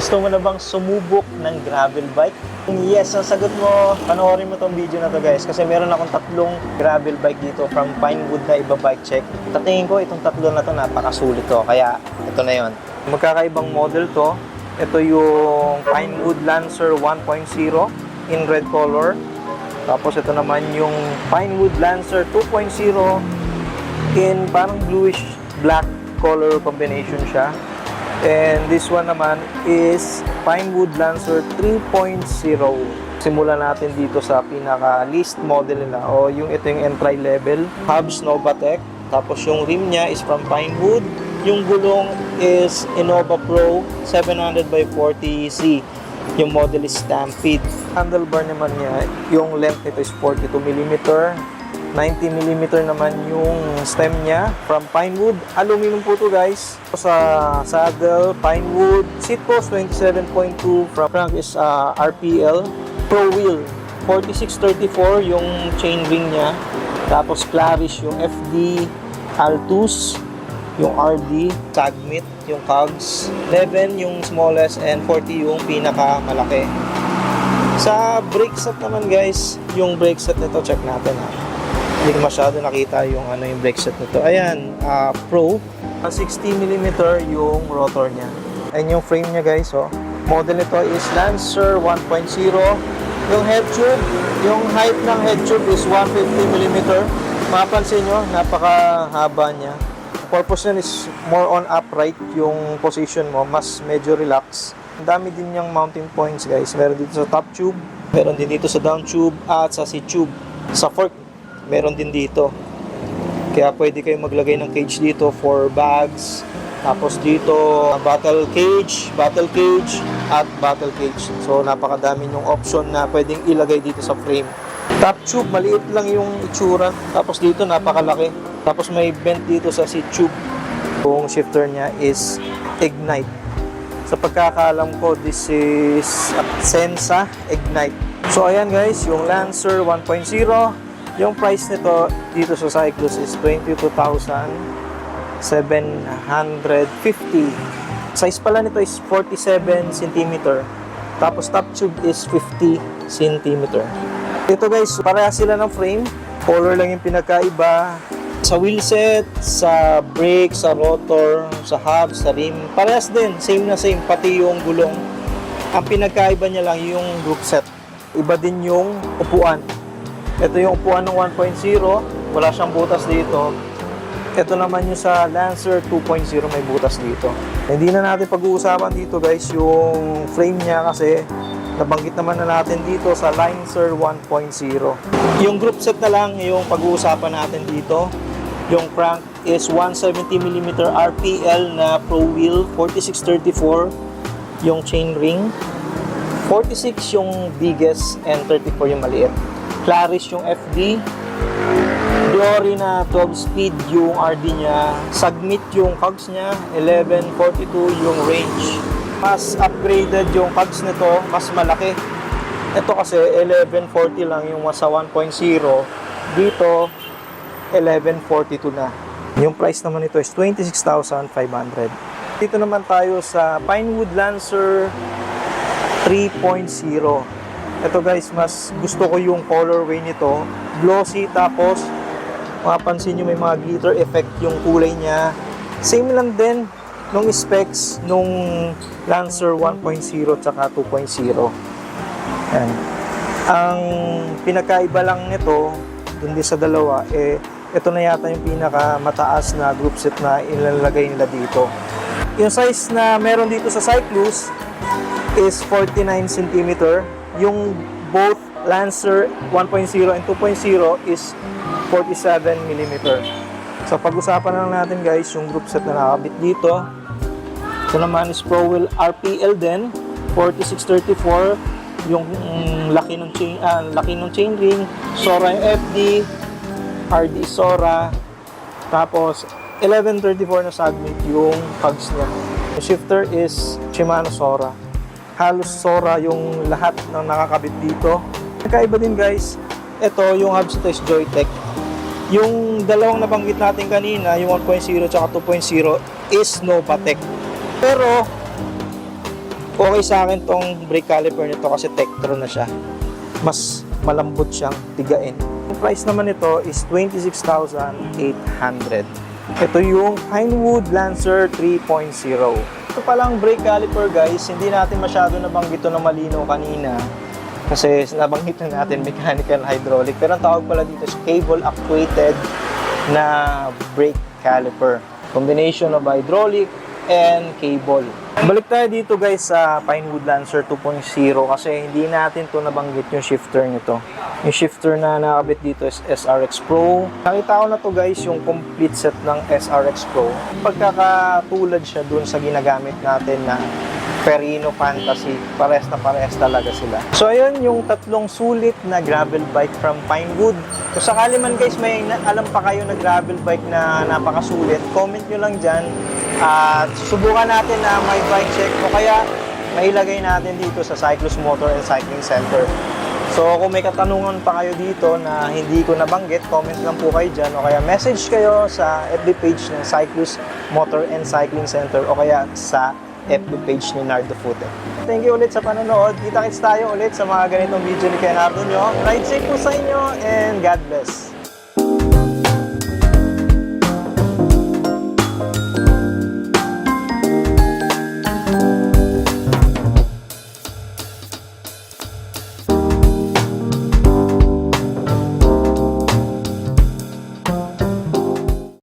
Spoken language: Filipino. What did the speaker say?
Gusto mo na bang sumubok ng gravel bike? Kung yes, ang sagot mo, panoorin mo tong video na to guys kasi meron akong tatlong gravel bike dito from Pinewood na iba bike check. Tatingin ko itong tatlo na to napakasulit to, kaya ito na yon. Magkakaibang model to. Ito yung Pinewood Lancer 1.0 in red color. Tapos ito naman yung Pinewood Lancer 2.0 in parang bluish black color combination siya. And this one naman is Pinewood Lancer 3.0. Simulan natin dito sa pinaka least model nila o yung ito yung entry level Hubs Novatec. Tapos yung rim niya is from Pinewood. Yung gulong is Innova Pro 700 by 40C. Yung model is Stampede. Handlebar naman niya, yung length nito is 42mm. 90mm naman yung stem niya from Pinewood. Aluminum po to guys. Sa saddle, Pinewood. Seat post 27.2. Front is RPL. Pro wheel 4634 yung chain ring niya. Tapos Clarish yung FD. Altus yung RD. Sagmit yung cogs. 11 yung smallest and 40 yung pinaka-malaki. Sa brake set naman guys, yung brake set nito check natin ha. Hindi ko masyado nakita yung yung brake set nito. Ayan, Pro. 60mm yung rotor niya. And yung frame niya guys, oh. Model nito is Lancer 1.0. Yung head tube, yung height ng head tube is 150mm. Mapapansin nyo, napakahaba niya. Purpose niya is more on upright yung position mo, mas medyo relax. Ang dami din yung mounting points guys. Meron dito sa top tube, meron din dito sa down tube at sa seat tube. Sa fork, meron din dito. Kaya pwede kayo maglagay ng cage dito for bags. Tapos dito, battle cage, at battle cage. So napakadami yung option na pwedeng ilagay dito sa frame. Top tube, maliit lang yung itsura. Tapos dito, napakalaki. Tapos may vent dito sa seat tube. Yung shifter niya is Ignite. Sa pagkakaalam ko, this is Sensa Ignite. So ayan guys, yung Lancer 1.0. Yung price nito dito sa Cyclus is 22,750. Size pala nito is 47 cm. Tapos top tube is 50 cm. Ito guys, parehas sila ng frame. Color lang yung pinagkaiba. Sa wheelset, sa brake, sa rotor, sa hub, sa rim, parehas din. Same na same, pati yung gulong. Ang pinagkaiba niya lang yung group set. Iba din yung upuan. Ito yung upuan ng 1.0, wala siyang butas dito. Ito naman yung sa Lancer 2.0, may butas dito. Hindi na natin pag-uusapan dito guys yung frame niya kasi nabanggit naman na natin dito sa Lancer 1.0. Yung group set na lang yung pag-uusapan natin dito. Yung crank is 170mm RPL na Pro Wheel, 4634 yung chain ring, 46 yung biggest and 34 yung maliit. Clarish yung FD, Glory na 12 speed yung RD niya, Sagmit yung cogs niya, 1142 yung range. Mas upgraded yung cogs nito, mas malaki. Ito kasi 1140 lang yung sa 1.0, dito 1142 na. Yung price naman nito is 26,500. Dito naman tayo sa Pinewood Lancer 3.0. Ito guys, mas gusto ko yung colorway nito. Glossy, tapos mapapansin nyo may mga glitter effect yung kulay niya. Same lang din nung specs nung Lancer 1.0 tsaka 2.0. Yan. Ang pinakaiba lang nito dun din sa dalawa, ito na yata yung pinaka mataas na group set na ilalagay nila dito. Yung size na meron dito sa Cyclus is 49 cm. Yung both Lancer 1.0 and 2.0 is 47mm. So pag-usapan na lang natin guys yung group set na nakabit dito. Ito naman is Pro Wheel RPL din, 4634 yung laki ng chain ring, Sora yung FD, RD Sora, tapos 1134 na Sagmit yung cogs niya. Yung shifter is Shimano Sora. Halos Sora yung lahat ng nakakabit dito. Nakaiba din guys, ito yung hubs ito is Joytech. Yung dalawang nabanggit natin kanina, yung 1.0 at 2.0 is Novatec. Pero Okay sa akin tong brake caliper nito kasi Tektro na siya. Mas malambot siyang tigain. Ang price naman nito is 26,800. Ito yung Pinewood Lancer 3.0. Ito palang brake caliper guys, hindi natin masyado nabanggit ito na malinaw kanina. Kasi nabanggit na natin mechanical hydraulic. Pero ang tawag pala dito is cable actuated na brake caliper. Combination of hydraulic and cable. Balik tayo dito guys sa Pinewood Lancer 2.0 kasi hindi natin to nabanggit yung shifter nito. Yung shifter na nakabit dito is SRX Pro. Nakita ko na to guys yung complete set ng SRX Pro. Pagkakatulad siya dun sa ginagamit natin na Perino Fantasy. Pares na pares talaga sila. So ayun yung tatlong sulit na gravel bike from Pinewood. Kung sakali man guys may alam pa kayo na gravel bike na napakasulit, comment nyo lang dyan. At susubukan natin na may bike check o kaya mailagay natin dito sa Cyclus Motor and Cycling Center. So kung may katanungan pa kayo dito na hindi ko nabanggit, comment lang po kayo dyan o kaya message kayo sa FB page ng Cyclus Motor and Cycling Center o kaya sa FB page ni Nardo Foote. Thank you ulit sa panonood. Kita-kits tayo ulit sa mga ganitong video ni Nardo nyo. Ride safe po sa inyo and God bless.